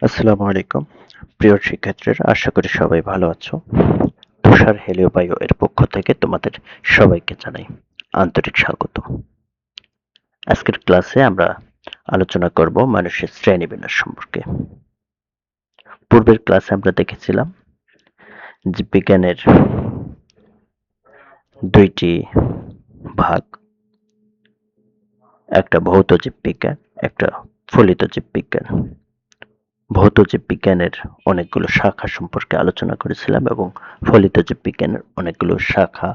আসসালামু আলাইকুম প্রিয় শিক্ষার্থীরা, আশা করি সবাই ভালো আছো। তুষার হেলিও বায়ু এর পক্ষ থেকে তোমাদের সবাইকে জানাই আন্তরিক স্বাগত। আজকের ক্লাসে আমরা আলোচনা করব মানুষের শ্রেণীবিন্যাস সম্পর্কে। পূর্বের ক্লাসে আমরা দেখেছিলাম জীববিজ্ঞানের দুইটি ভাগ, একটা ভৌত জীববিজ্ঞান, একটা ফলিত জীববিজ্ঞান। ভৌত জীববিজ্ঞানের অনেকগুলো শাখা সম্পর্কে আলোচনা করেছিলাম এবং ফলিত জীববিজ্ঞানের অনেকগুলো শাখা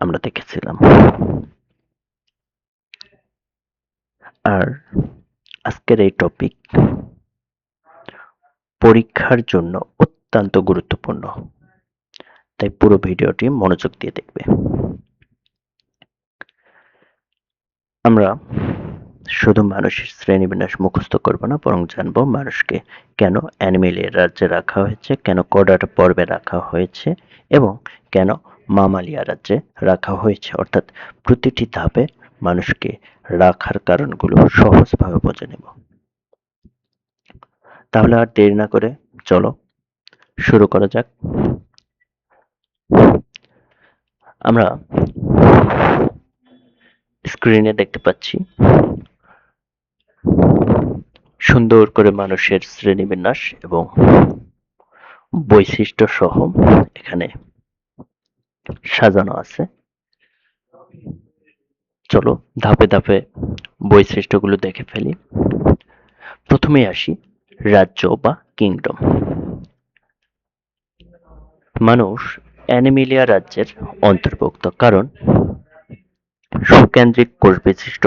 আমরা দেখেছিলাম। আর আজকের এই টপিক পরীক্ষার জন্য অত্যন্ত গুরুত্বপূর্ণ, তাই পুরো ভিডিওটি মনোযোগ দিয়ে দেখবে। আমরা শুধু মানুষের শ্রেণীবিন্যাস মুখস্থ করব না, বরং জানবো মানুষকে কেন অ্যানিমেলিয়া রাজ্যে রাখা হয়েছে, কেন কর্ডাটা পর্বে রাখা হয়েছে এবং কেন মামালিয়া রাজ্যে রাখা হয়েছে। অর্থাৎ প্রতিটি ধাপে মানুষকে রাখার কারণগুলো সহজভাবে বুঝে নেব। তাহলে আর দেরি না করে চলো শুরু করা যাক। আমরা স্ক্রিনে দেখতে পাচ্ছি সুন্দর করে মানুষের শ্রেণীবিন্যাস এবং বৈশিষ্ট্য সহ এখানে সাজানো আছে। চলো ধাপে ধাপে বৈশিষ্ট্যগুলো দেখে ফেলি। প্রথমেই আসি রাজ্য বা কিংডম। মানুষ অ্যানিমেলিয়া রাজ্যের অন্তর্ভুক্ত, কারণ সুকেন্দ্রিক কোষ বিশিষ্ট,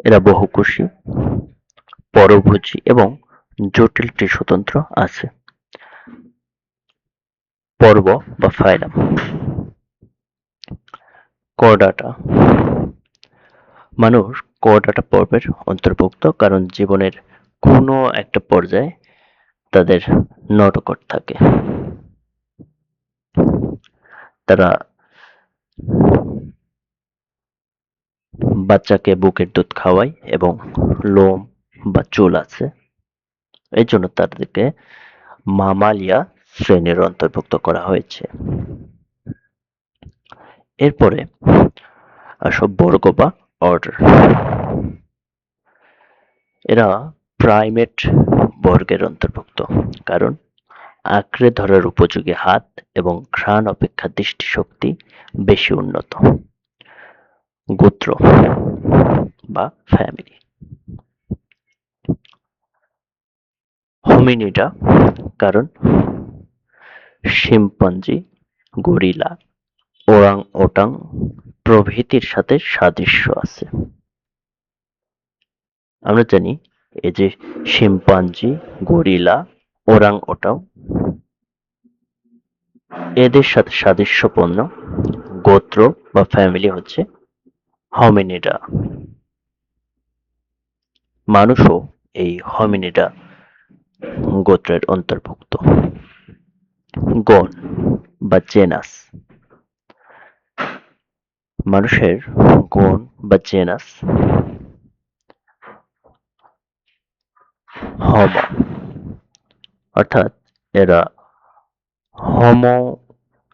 এরা বহুকোষী, পরভোজী এবং জটিল টিস্যুতন্ত্র আছে। পর্ব বা ফাইলাম। করডাটা। মানুষ করডাটা পর্বের অন্তর্ভুক্ত, কারণ জীবনের কোনো একটা পর্যায়ে তাদের নটোকট থাকে। তারা বাচ্চাকে বুকের দুধ খাওয়ায় এবং লোম বা চুল আছে, এই জন্য তাদেরকে মামালিয়া শ্রেণীর অন্তর্ভুক্ত করা হয়েছে। এরপরে আসো বর্গ বা অর্ডার। এরা প্রাইমেট বর্গের অন্তর্ভুক্ত, কারণ আঁকড়ে ধরার উপযোগী হাত এবং ঘ্রাণ অপেক্ষা দৃষ্টিশক্তি বেশি উন্নত। গোত্র বা ফ্যামিলি। হোমিনিডা, কারণ শিম্পাঞ্জি, গরিলা, ওরাং-ওটাং প্রভৃতির সাথে সাদৃশ্য আছে। আমরা জানি এই যে শিম্পাঞ্জি, গরিলা, ওরাং-ওটাং এদের সাথে সাদৃশ্যপূর্ণ গোত্র বা ফ্যামিলি হচ্ছে হোমিনিডা। মানুষও এই হোমিনিডা গোত্রের অন্তর্ভুক্ত। গণ বা জেনাস। মানুষের গণ বা জেনাস হোমো, অর্থাৎ এরা হোমো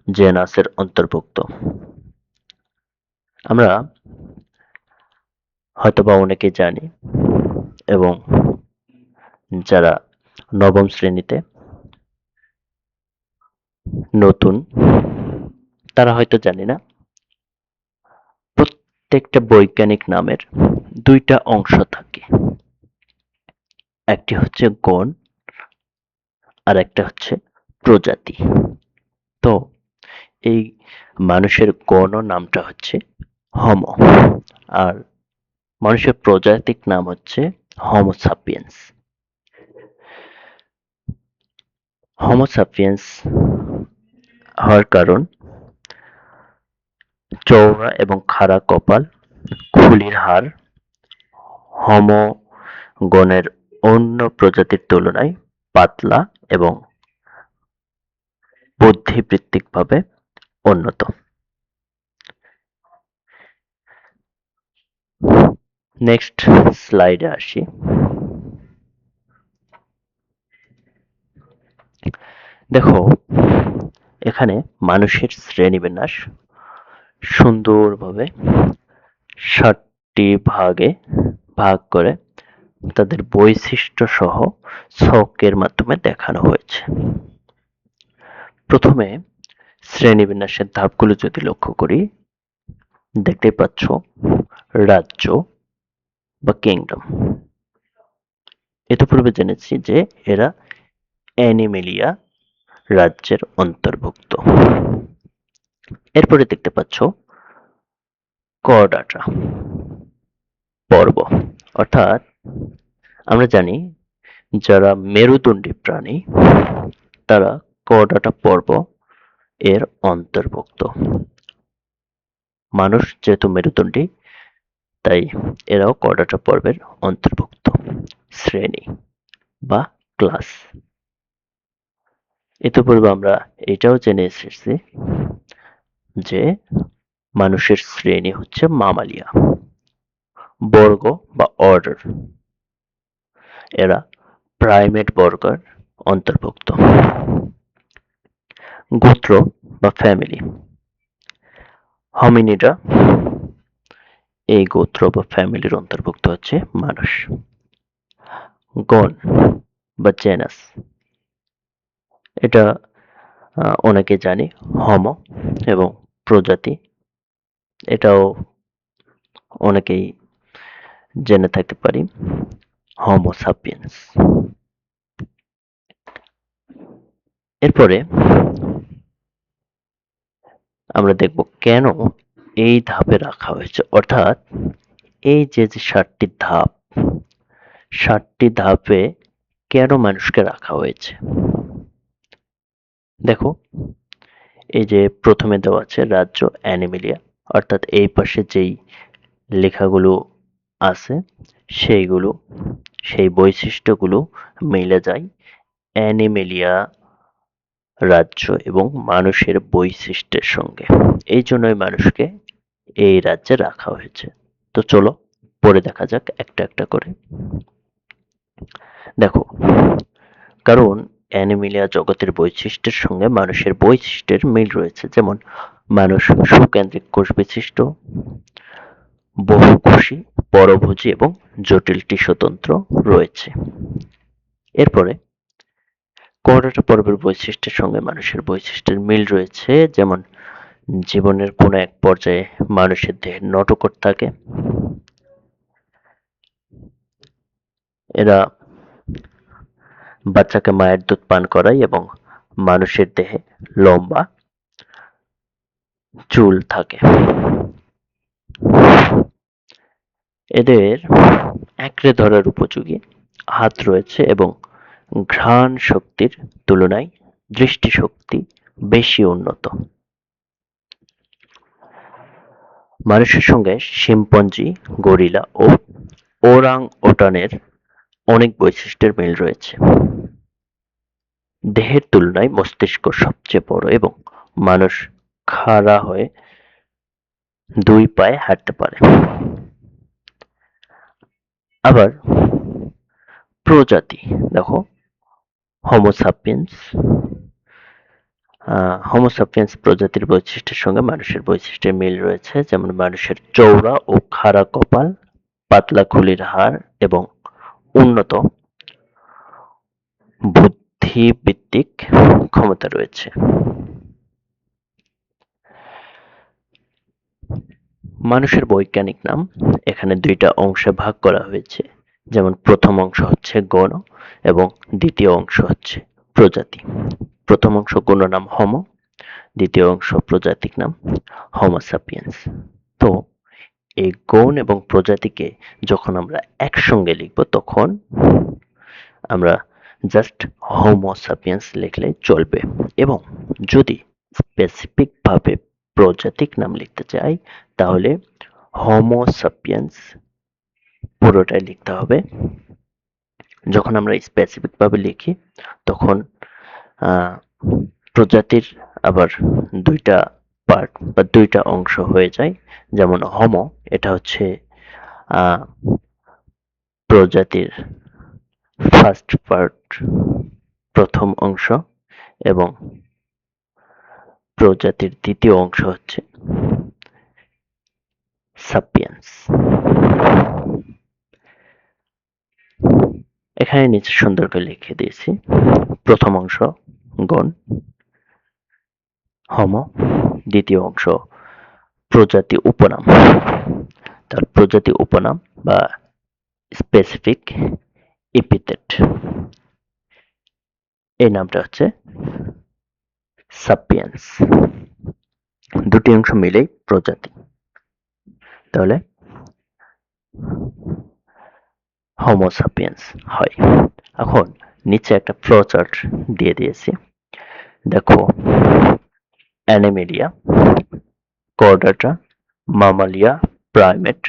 জেনাসের অন্তর্ভুক্ত। আমরা হয়তোবা অনেকে জানি এবং যারা নবম শ্রেণীতে নতুন তারা হয়তো জানি না, প্রত্যেকটা বৈজ্ঞানিক নামের দুইটা অংশ থাকে, একটি হচ্ছে গণ আর একটা হচ্ছে প্রজাতি। তো এই মানুষের গণ নামটা হচ্ছে হোমো, আর মানুষের প্রজাতিক নাম হচ্ছে হোমো সাপিয়েন্স। হোমো সাপিয়েন্স হওয়ার কারণ চওড়া এবং খাড়া কপাল, খুলির হাড় হোমো গণের অন্য প্রজাতির তুলনায় পাতলা এবং বুদ্ধিবৃত্তিকভাবে উন্নত। নেক্সট স্লাইডে আসি। দেখো, এখানে মানুষের শ্রেণীবিন্যাস সুন্দরভাবে 7টি ভাগে ভাগ করে তাদের বৈশিষ্ট্য সহ ছকের মাধ্যমে দেখানো হয়েছে। প্রথমে শ্রেণীবিন্যাসের ধাপগুলো যদি লক্ষ্য করি, দেখতেই পাচ্ছ রাজ্য বা কিংডম। ইতিপূর্বে জেনেছি যে এরা অ্যানিমেলিয়া রাজ্যের অন্তর্ভুক্ত। এরপরে দেখতে পাচ্ছ করডাটা পর্ব, অর্থাৎ আমরা জানি যারা মেরুদণ্ডী প্রাণী তারা করডাটা পর্ব এর অন্তর্ভুক্ত। মানুষ যেহেতু মেরুদণ্ডী, তাই এরাও করডাটা পর্বের অন্তর্ভুক্ত শ্রেণী বা ক্লাস। ইতিপূর্বে আমরা এটাও জেনে এসেছি যে মানুষের শ্রেণী হচ্ছে মামালিয়া, বর্গ বা অর্ডার। এরা প্রাইমেট বর্গের অন্তর্ভুক্ত। গোত্র বা ফ্যামিলি, হমিনিডা এই গোত্র বা ফ্যামিলির অন্তর্ভুক্ত হচ্ছে মানুষ। গণ বা জেনাস, এটা অনেকে জানি হোমো, এবং প্রজাতি এটাও অনেকেই জেনে থাকতে পারি হোমো সাপিয়েন্স। এরপরে আমরা দেখব কেন এই ধাপে রাখা হয়েছে, অর্থাৎ এই যে 7টি ধাপে কেন মানুষকে রাখা হয়েছে। দেখো, এই যে প্রথমে দেওয়া আছে রাজ্য অ্যানিমেলিয়া, অর্থাৎ এই পাশে যেই লেখাগুলো আছে সেইগুলো, সেই বৈশিষ্ট্যগুলো মিলে যায় অ্যানিমেলিয়া রাজ্য এবং মানুষের বৈশিষ্ট্যের সঙ্গে। এই জন্যই মানুষকে এই রাজ্যে রাখা হয়েছে। তো চলো পড়ে দেখা যাক একটা একটা করে। দেখো, কারণ অ্যানিমেলিয়া জগতের বৈশিষ্ট্যের সঙ্গে মানুষের বৈশিষ্ট্যের মিল রয়েছে। যেমন মানুষ সুকেন্দ্রিক কোষ বিশিষ্ট, বহুকোষী, পরভোজী এবং জটিল টিস্যুতন্ত্র রয়েছে। এরপরে করডাটা পর্বের বৈশিষ্ট্যের সঙ্গে মানুষের বৈশিষ্ট্যের মিল রয়েছে। যেমন জীবনের কোনো এক পর্যায়ে মানুষের দেহে নটোকট থাকে। এরা বাচ্চাকে মায়ের দুধ পান করায় এবং মানুষের দেহে লম্বা চুল থাকে। এদের আঁকড়ে ধরার উপযোগী হাত রয়েছে এবং ঘ্রাণ শক্তির তুলনায় দৃষ্টিশক্তি বেশি উন্নত। মানুষের সঙ্গে শিম্পাঞ্জি, গরিলা ও ওরাং-ওটানের অনেক বৈশিষ্ট্যের মিল রয়েছে। দেহের তুলনায় মস্তিষ্ক সবচেয়ে বড় এবং মানুষ খাড়া হয়ে 2 পায়ে হাঁটতে পারে। আবার প্রজাতি দেখো, হোমো সাপিয়েন্স প্রজাতির বৈশিষ্ট্যের সঙ্গে মানুষের বৈশিষ্ট্যের মিল রয়েছে। যেমন মানুষের চওড়া ও খাড়া কপাল, পাতলা খুলির হাড় এবং উন্নত বুদ্ধিবৃত্তিক ক্ষমতা রয়েছে। মানুষের বৈজ্ঞানিক নাম এখানে 2টা অংশে ভাগ করা হয়েছে। যেমন প্রথম অংশ হচ্ছে গণ এবং দ্বিতীয় অংশ হচ্ছে প্রজাতি। প্রথম অংশ গণ নাম হোমো, দ্বিতীয় অংশ প্রজাতিক নাম হোমো সাপিয়েন্স। তো এই গণ এবং প্রজাতিকে যখন আমরা একসঙ্গে লিখব তখন আমরা জাস্ট হোমো সাপিয়েন্স লিখলে চলবে, এবং যদি স্পেসিফিক ভাবে প্রজাতিক নাম লিখতে চাই তাহলে হোমো সাপিয়েন্স পুরোটাই লিখতে হবে। যখন আমরা স্পেসিফিক ভাবে লিখি তখন প্রজাতির আবার 2টা পার্ট বা 2টা অংশ হয়ে যায়। যেমন হোমো, এটা হচ্ছে প্রজাতির ফার্স্ট পার্ট, প্রথম অংশ, এবং প্রজাতির দ্বিতীয় অংশ হচ্ছে সাপিয়েন্স। এখানে নিচে সুন্দর করে লিখে দিয়েছি। প্রথম অংশ গণ, হোমো, দ্বিতীয় অংশ প্রজাতি উপনাম। তার প্রজাতি উপনাম বা স্পেসিফিক এপিথেট, এই নামটা হচ্ছে সাপিয়েন্স। দুটি অংশ মিলেই প্রজাতি, তাহলে হোমো সাপিয়েন্স হয়। এখন নিচে একটা ফ্লো চার্ট দিয়ে দিয়েছি, দেখো অ্যানিমেলিয়া, কর্ডাটা, মামালিয়া, প্রাইমেট,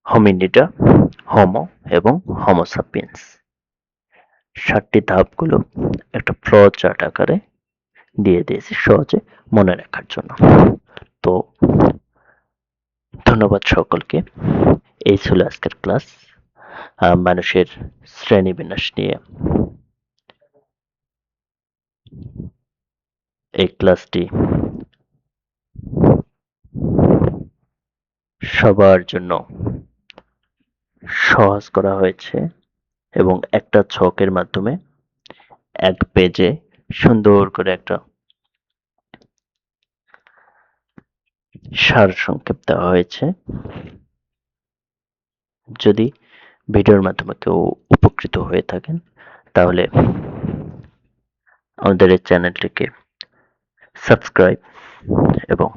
হোমিনিডা, হোমো এবং হোমো সাপিয়েন্স। 7টি ধাপগুলো একটা ফ্লো চার্ট আকারে দিয়ে দিয়েছি সহজে মনে রাখার জন্য। তো ধন্যবাদ সকলকে। এই ছিল আজকের ক্লাস, মানুষের শ্রেণীবিন্যাস নিয়ে। এই ক্লাসটি সবার জন্য সহজ করা হয়েছে এবং একটা ছকের মাধ্যমে এক পেজে সুন্দর করে একটা সারসংক্ষেপ দেওয়া হয়েছে। যদি ভিডিওর মাধ্যমে কেউ উপকৃত হয়ে থাকেন তাহলে আমাদের এই চ্যানেলটিকে সাবস্ক্রাইব এবং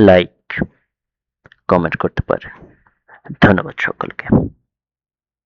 লাইক, কমেন্ট করতে পারেন। ধন্যবাদ সকলকে।